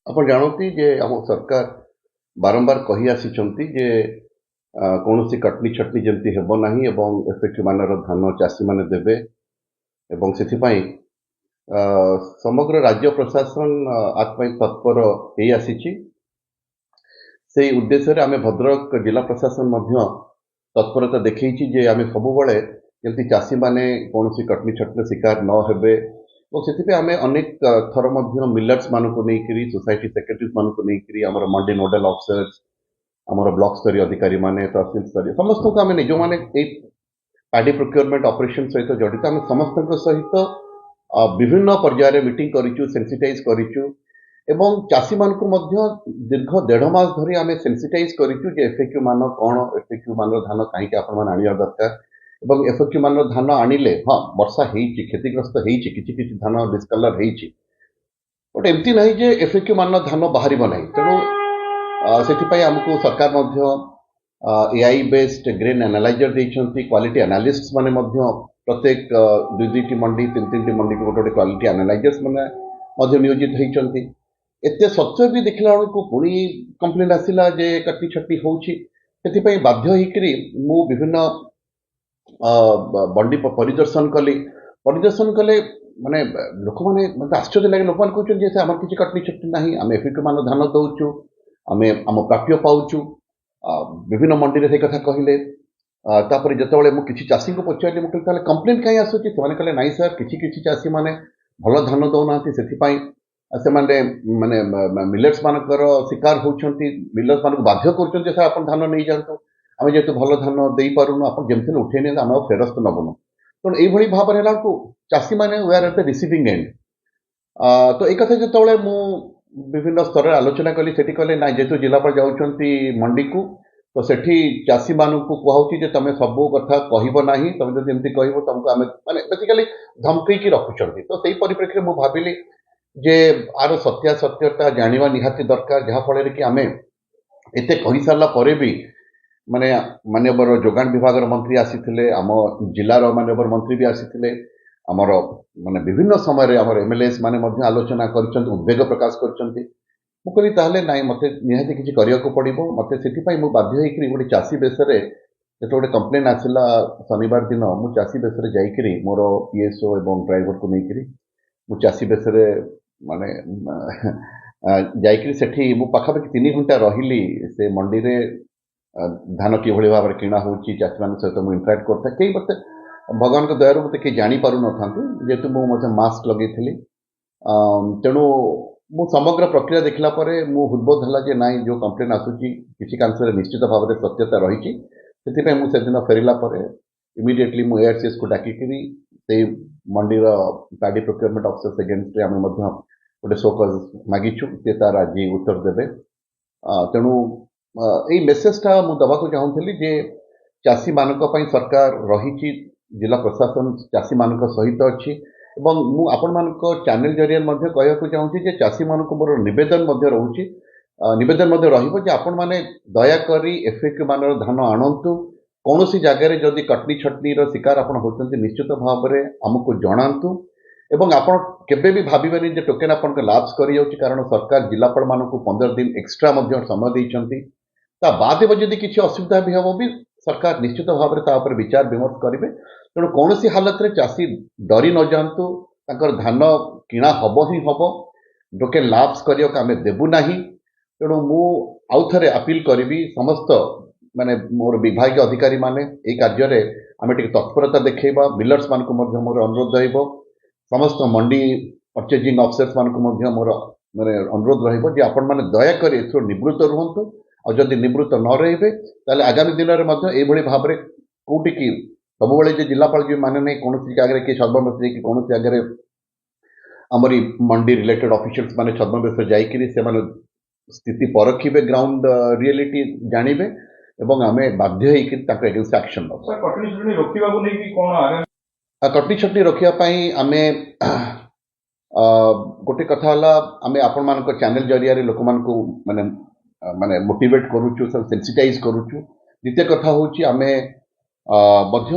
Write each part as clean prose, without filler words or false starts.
ଆପଣ ଜାଣନ୍ତି ଯେ ଆମ ସରକାର ବାରମ୍ବାର କହି ଆସିଛନ୍ତି ଯେ କୌଣସି କଟନୀ ଛଟନୀ ଯେମିତି ହେବ ନାହିଁ ଏବଂ ଏଫଏକ୍ୟୁ ମାନର ଧାନ ଚାଷୀମାନେ ଦେବେ ଏବଂ ସେଥିପାଇଁ ସମଗ୍ର ରାଜ୍ୟ ପ୍ରଶାସନ ଆପାଇଁ ତତ୍ପର ହେଇ ଆସିଛି। ସେହି ଉଦ୍ଦେଶ୍ୟରେ ଆମେ ଭଦ୍ରକ ଜିଲ୍ଲା ପ୍ରଶାସନ ମଧ୍ୟ ତତ୍ପରତା ଦେଖେଇଛି ଯେ ଆମେ ସବୁବେଳେ ଯେମିତି ଚାଷୀମାନେ କୌଣସି କଟନୀ ଛଟନୀର ଶିକାର ନ ହେବେ ଏବଂ ସେଥିପାଇଁ ଆମେ ଅନେକ ଥର ମଧ୍ୟ ମିଲର୍ସ ମାନଙ୍କୁ ନେଇକରି ସୋସାଇଟି ସେକ୍ରେଟାରିଜ୍ ମାନଙ୍କୁ ନେଇକରି ଆମର ମଣ୍ଡି ନୋଡାଲ ଅଫିସର୍ସ ଆମର ବ୍ଲକ ସ୍ତରୀୟ ଅଧିକାରୀ ମାନେ ତହସିଲ ସ୍ତରୀୟ ସମସ୍ତଙ୍କୁ ଆମେ ଯେଉଁମାନେ ଏଇ ପାଡି ପ୍ରୋକ୍ୟୁରମେଣ୍ଟ ଅପରେସନ ସହିତ ଜଡ଼ିତ ଆମେ ସମସ୍ତଙ୍କ ସହିତ ବିଭିନ୍ନ ପର୍ଯ୍ୟାୟରେ ମିଟିଂ କରିଛୁ, ସେନ୍ସିଟାଇଜ କରିଛୁ ଏବଂ ଚାଷୀମାନଙ୍କୁ ମଧ୍ୟ ଦୀର୍ଘ 1.5 ମାସ ଧରି ଆମେ ସେନ୍ସିଟାଇଜ କରିଛୁ ଯେ ଏଫଏକ୍ୟୁ ମାନ କ'ଣ, ଏଫଏକ୍ୟୁ ମାନର ଧାନ କାହିଁକି ଆପଣମାନେ ଆଣିବା ଦରକାର ଏବଂ ଏଫଏକ୍ୟୁ ମାନର ଧାନ ଆଣିଲେ ହଁ ବର୍ଷା ହେଇଛି, କ୍ଷତିଗ୍ରସ୍ତ ହେଇଛି, କିଛି କିଛି ଧାନ ଡିସକଲର ହେଇଛି, ବଟ୍ ଏମିତି ନାହିଁ ଯେ ଏଫଏକ୍ୟୁ ମାନର ଧାନ ବାହାରିବ ନାହିଁ। ତେଣୁ ସେଥିପାଇଁ ଆମକୁ ସରକାର ମଧ୍ୟ ଏଆଇ ବେସ୍ଡ ଗ୍ରେନ୍ ଆନାଲାଇଜର ଦେଇଛନ୍ତି, କ୍ୱାଲିଟି ଆନାଲିଷ୍ଟ ମାନେ ମଧ୍ୟ ପ୍ରତ୍ୟେକ 2-2ଟି ମଣ୍ଡି 3-3ଟି ମଣ୍ଡିକୁ ଗୋଟେ କ୍ୱାଲିଟି ଆନାଲାଇଜର୍ସ ମାନେ ମଧ୍ୟ ନିୟୋଜିତ ହେଇଛନ୍ତି। ଏତେ ସତ୍ତ୍ୱେ ବି ଦେଖିଲା ବେଳକୁ ପୁଣି କମ୍ପ୍ଲେନ୍ ଆସିଲା ଯେ କଟନୀ ଛଟନୀ ହେଉଛି। ସେଥିପାଇଁ ବାଧ୍ୟ ହେଇକରି ମୁଁ ବିଭିନ୍ନ ମଣ୍ଡି ପରିଦର୍ଶନ କଲେ ମାନେ ଲୋକମାନେ ମତେ ଆଶ୍ଚର୍ଯ୍ୟ ଲାଗେ। ଲୋକମାନେ କହୁଛନ୍ତି ଯେ ଆମର କିଛି କଟନୀ ଛଟନୀ ନାହିଁ, ଆମେ ଏଫଏକ୍ୟୁ ମାନ ଧାନ ଦଉଛୁ, ଆମେ ଆମ ପ୍ରାପ୍ୟ ପାଉଛୁ। ବିଭିନ୍ନ ମଣ୍ଡିରେ ସେ କଥା କହିଲେ। ତାପରେ ଯେତେବେଳେ ମୁଁ କିଛି ଚାଷୀଙ୍କୁ ପଚାରିଲି, ମୁଁ କହିଲି ତାହେଲେ କମ୍ପ୍ଲେନ୍ କାହିଁ ଆସୁଛି? ସେମାନେ କହିଲେ ନାଇଁ ସାର୍, କିଛି କିଛି ଚାଷୀ ମାନେ ଭଲ ଧାନ ଦଉନାହାନ୍ତି, ସେଥିପାଇଁ ସେମାନେ ମାନେ ମିଲେଟ୍ସ ମାନଙ୍କର ଶିକାର ହେଉଛନ୍ତି। ମିଲେଟ୍ସ ମାନଙ୍କୁ ବାଧ୍ୟ କରୁଛନ୍ତି ସାର୍ ଆପଣ ଧାନ ନେଇଯାଆନ୍ତୁ, ଆମେ ଯେହେତୁ ଭଲ ଧାନ ଦେଇପାରୁନୁ, ଆପଣ ଯେମିତି ଉଠେଇ ନିଅନ୍ତୁ, ଆମେ ଆଉ ଫେରସ୍ତ ନେବୁନୁ। ତେଣୁ ଏଇଭଳି ଭାବରେ ହେଲା ବେଳକୁ ଚାଷୀମାନେ were at the receiving end. ତ ଏଇ କଥା ଯେତେବେଳେ ମୁଁ ବିଭିନ୍ନ ସ୍ତରରେ ଆଲୋଚନା କଲି, ସେଠି କହିଲେ ନାଇଁ, ଯେହେତୁ ଜିଲ୍ଲାପାଳ ଯାଉଛନ୍ତି ମଣ୍ଡିକୁ, ତ ସେଠି ଚାଷୀମାନଙ୍କୁ କୁହାଉଛି ଯେ ତମେ ସବୁ କଥା କହିବ ନାହିଁ, ତମେ ଯଦି ଏମିତି କହିବ ତମକୁ ଆମେ ମାନେ ବେସିକାଲି ଧମକେଇକି ରଖୁଛନ୍ତି। ତ ସେଇ ପରିପ୍ରେକ୍ଷୀରେ ମୁଁ ଭାବିଲି ଯେ ଆର ସତ୍ୟାସତ୍ୟତା ଜାଣିବା ନିହାତି ଦରକାର, ଯାହାଫଳରେ କି ଆମେ ଏତେ କହିସାରିଲା ପରେ ବି ମାନେ ମାନ୍ୟବର ଯୋଗାଣ ବିଭାଗର ମନ୍ତ୍ରୀ ଆସିଥିଲେ, ଆମ ଜିଲ୍ଲାର ମାନ୍ୟବର ମନ୍ତ୍ରୀ ବି ଆସିଥିଲେ, ଆମର ମାନେ ବିଭିନ୍ନ ସମୟରେ ଆମର ଏମଏଲଏସ୍ ମାନେ ମଧ୍ୟ ଆଲୋଚନା କରିଛନ୍ତି, ଉଦ୍ବେଗ ପ୍ରକାଶ କରିଛନ୍ତି। ମୁଁ କହିଲି ତାହେଲେ ନାଇଁ, ମତେ ନିହାତି କିଛି କରିବାକୁ ପଡ଼ିବ। ମତେ ସେଥିପାଇଁ ମୁଁ ବାଧ୍ୟ ହେଇକରି ଗୋଟେ ଚାଷୀ ବେଶରେ ଯେତେ ଗୋଟେ କମ୍ପ୍ଲେନ୍ ଆସିଲା ଶନିବାର ଦିନ, ମୁଁ ଚାଷୀ ବେଶରେ ଯାଇକରି ମୋର ପିଏସ୍ଓ ଏବଂ ଡ୍ରାଇଭରକୁ ନେଇକରି ମୁଁ ଚାଷୀ ବେଶରେ ମାନେ ଯାଇକରି ସେଠି ମୁଁ ପାଖାପାଖି 3 ଘଣ୍ଟା ରହିଲି ସେ ମଣ୍ଡିରେ। ଧାନ କିଭଳି ଭାବରେ କିଣା ହେଉଛି, ଚାଷୀମାନଙ୍କ ସହିତ ମୁଁ ଇଣ୍ଟରାକ୍ଟ କରିଥାଏ। କେହି ମତେ ଭଗବାନଙ୍କ ଦୟାରୁ ମତେ କେହି ଜାଣିପାରୁନଥାନ୍ତୁ, ଯେହେତୁ ମୁଁ ମଧ୍ୟ ମାସ୍କ ଲଗେଇଥିଲି। ତେଣୁ ମୁଁ ସମଗ୍ର ପ୍ରକ୍ରିୟା ଦେଖିଲା ପରେ ମୁଁ ହୃଦବୋଧ ହେଲା ଯେ ନାଇଁ, ଯେଉଁ କମ୍ପ୍ଲେନ୍ ଆସୁଛି କିଛି କାଂଶରେ ନିଶ୍ଚିତ ଭାବରେ ସତ୍ୟତା ରହିଛି। ସେଥିପାଇଁ ମୁଁ ସେଦିନ ଫେରିଲା ପରେ ଇମିଡିଏଟଲି ମୁଁ ଏଆରସିଏସ୍କୁ ଡାକିକିରି ସେଇ ମଣ୍ଡିର ପାଡି ପ୍ରୋକ୍ୟୁରମେଣ୍ଟ ଅଫିସର୍ସ ଏଗେନ୍ଷ୍ଟରେ ଆମେ ମଧ୍ୟ ଗୋଟେ ଶୋକଜ ମାଗିଛୁ, ସେ ତାର ଆଜି ଉତ୍ତର ଦେବେ। ତେଣୁ ଏଇ ମେସେଜଟା ମୁଁ ଦେବାକୁ ଚାହୁଁଥିଲି ଯେ ଚାଷୀମାନଙ୍କ ପାଇଁ ସରକାର ରହିଛି, ଜିଲ୍ଲା ପ୍ରଶାସନ ଚାଷୀମାନଙ୍କ ସହିତ ଅଛି ଏବଂ ମୁଁ ଆପଣମାନଙ୍କ ଚ୍ୟାନେଲ ଜରିଆରେ ମଧ୍ୟ କହିବାକୁ ଚାହୁଁଛି ଯେ ଚାଷୀମାନଙ୍କୁ ମୋର ନିବେଦନ ମଧ୍ୟ ରହିବ ଯେ ଆପଣମାନେ ଦୟାକରି ଏଫଏକ୍ୟୁ ମାନର ଧାନ ଆଣନ୍ତୁ। କୌଣସି ଜାଗାରେ ଯଦି କଟନୀ ଛଟନୀର ଶିକାର ଆପଣ ହେଉଛନ୍ତି, ନିଶ୍ଚିତ ଭାବରେ ଆମକୁ ଜଣାନ୍ତୁ ଏବଂ ଆପଣ କେବେ ବି ଭାବିବେନି ଯେ ଟୋକେନ୍ ଆପଣଙ୍କ ଲାପ୍ସ କରିଯାଉଛି, କାରଣ ସରକାର ଜିଲ୍ଲାପାଳମାନଙ୍କୁ 15 ଦିନ ଏକ୍ସଟ୍ରା ମଧ୍ୟ ସମୟ ଦେଇଛନ୍ତି। ତା ବାଦ ଯଦି କିଛି ଅସୁବିଧା ବି ହେବ ବି ସରକାର ନିଶ୍ଚିତ ଭାବରେ ତା ଉପରେ ବିଚାର ବିମର୍ଶ କରିବେ। ତେଣୁ କୌଣସି ହାଲତରେ ଚାଷୀ ଡରି ନ ଯାଆନ୍ତୁ, ତାଙ୍କର ଧାନ କିଣା ହବ ହିଁ ହବ, ଟୋକେନ୍ ଲାପ୍ସ କରିବାକୁ ଆମେ ଦେବୁ ନାହିଁ। ତେଣୁ ମୁଁ ଆଉ ଥରେ ଆପିଲ କରିବି ସମସ୍ତ ମାନେ ମୋର ବିଭାଗୀୟ ଅଧିକାରୀ ମାନେ ଏଇ କାର୍ଯ୍ୟରେ ଆମେ ଟିକେ ତତ୍ପରତା ଦେଖେଇବା। ମିଲର୍ସ ମାନଙ୍କୁ ମଧ୍ୟ ମୋର ଅନୁରୋଧ ରହିବ, ସମସ୍ତ ମଣ୍ଡି ପର୍ଚେଜିଂ ଅଫିସର୍ସ ମାନଙ୍କୁ ମଧ୍ୟ ମୋର ମାନେ ଅନୁରୋଧ ରହିବ ଯେ ଆପଣମାନେ ଦୟାକରି ଏଥିରୁ ନିବୃତ୍ତ ରୁହନ୍ତୁ। ଆଉ ଯଦି ନିବୃତ୍ତ ନ ରହିବେ ତାହେଲେ ଆଗାମୀ ଦିନରେ ମଧ୍ୟ ଏଇଭଳି ଭାବରେ କୋଉଠିକି ସବୁବେଳେ ଯେ ଜିଲ୍ଲାପାଳ ଯେ ମାନେ ନାହିଁ, କୌଣସି ଜାଗାରେ କି ଛଦ୍ମବେଶ ଯାଇକି କୌଣସି ଜାଗାରେ ଆମରି ମଣ୍ଡି ରିଲେଟେଡ୍ ଅଫିସିଆଲ୍ସ ମାନେ ଛଦ୍ମବେଶ ଯାଇକିରି ସେମାନେ ସ୍ଥିତି ପରଖିବେ, ଗ୍ରାଉଣ୍ଡ ରିଆଲିଟି ଜାଣିବେ ଏବଂ ଆମେ ବାଧ୍ୟ ହେଇକି ତାଙ୍କ ଏଗେନ୍ଷ୍ଟ ଆକ୍ସନ ନେବୁ। କଟନୀ ଛଟନୀ ରୋକିବାକୁ ନେଇକି କ'ଣ କଟନୀ ଛଟନୀ ରୋକିବା ପାଇଁ ଆମେ ଗୋଟେ କଥା ହେଲା, ଆମେ ଆପଣମାନଙ୍କ ଚ୍ୟାନେଲ ଜରିଆରେ ଲୋକମାନଙ୍କୁ ମାନେ ମାନେ ମୋଟିଭେଟ୍ କରୁଛୁ, ସେନ୍ସିଟାଇଜ କରୁଛୁ। ଦ୍ୱିତୀୟ କଥା ହେଉଛି ଆମେ ମଧ୍ୟ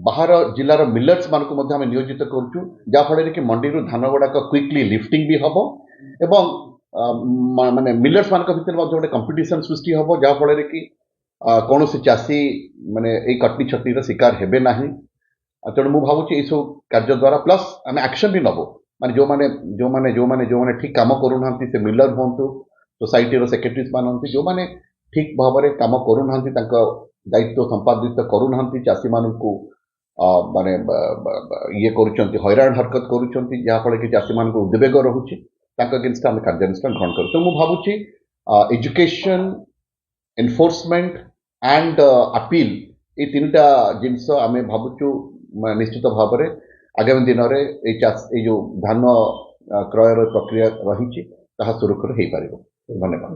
ବାହାର ଜିଲ୍ଲାର ମିଲର୍ସ ମାନଙ୍କୁ ମଧ୍ୟ ଆମେ ନିୟୋଜିତ କରୁଛୁ, ଯାହାଫଳରେ କି ମଣ୍ଡିରୁ ଧାନ ଗୁଡ଼ାକ କ୍ୱିକଲି ଲିଫ୍ଟିଂ ବି ହେବ ଏବଂ ମାନେ ମିଲର୍ସ ମାନଙ୍କ ଭିତରେ ମଧ୍ୟ ଗୋଟେ କମ୍ପିଟିସନ ସୃଷ୍ଟି ହବ ଯାହାଫଳରେ କି କୌଣସି ଚାଷୀ ମାନେ ଏଇ କଟନୀ ଛଟନୀର ଶିକାର ହେବେ ନାହିଁ। ତେଣୁ ମୁଁ ଭାବୁଛି ଏଇସବୁ କାର୍ଯ୍ୟ ଦ୍ୱାରା ପ୍ଲସ୍ ଆମେ ଆକ୍ସନ ବି ନେବୁ ମାନେ ଯୋଉମାନେ ଠିକ କାମ କରୁନାହାନ୍ତି ସେ ମିଲର ହୁଅନ୍ତୁ ସୋସାଇଟିର ସେକ୍ରେଟାରିଜ୍ ମାନେ ହୁଅନ୍ତୁ ଯୋଉମାନେ ଠିକ ଭାବରେ କାମ କରୁନାହାନ୍ତି ତାଙ୍କ ଦାୟିତ୍ୱ ସମ୍ପାଦିତ କରୁନାହାନ୍ତି ଚାଷୀମାନଙ୍କୁ ମାନେ ଇଏ କରୁଛନ୍ତି ହଇରାଣ ହରକତ କରୁଛନ୍ତି ଯାହାଫଳରେ କି ଚାଷୀମାନଙ୍କୁ ଉଦ୍ବେଗ ରହୁଛି ତାଙ୍କ ଏଗେନଷ୍ଟ ଆମେ କାର୍ଯ୍ୟାନୁଷ୍ଠାନ ଗ୍ରହଣ କରୁ। ତ ମୁଁ ଭାବୁଛି ଏଜୁକେସନ ଏନଫୋର୍ସମେଣ୍ଟ ଆଣ୍ଡ ଆପିଲ এই তিনটা ଜିନିଷ ଆମେ ଭାବୁଛୁ ନିଶ୍ଚିତ ଭାବରେ ଆଗାମୀ ଦିନରେ ଏଇ ଯୋଉ ଧାନ କ୍ରୟର ପ୍ରକ୍ରିୟା ରହିଛି ତାହା ସୁରୁଖୁରୁ ହେଇପାରିବ। ଧନ୍ୟବାଦ।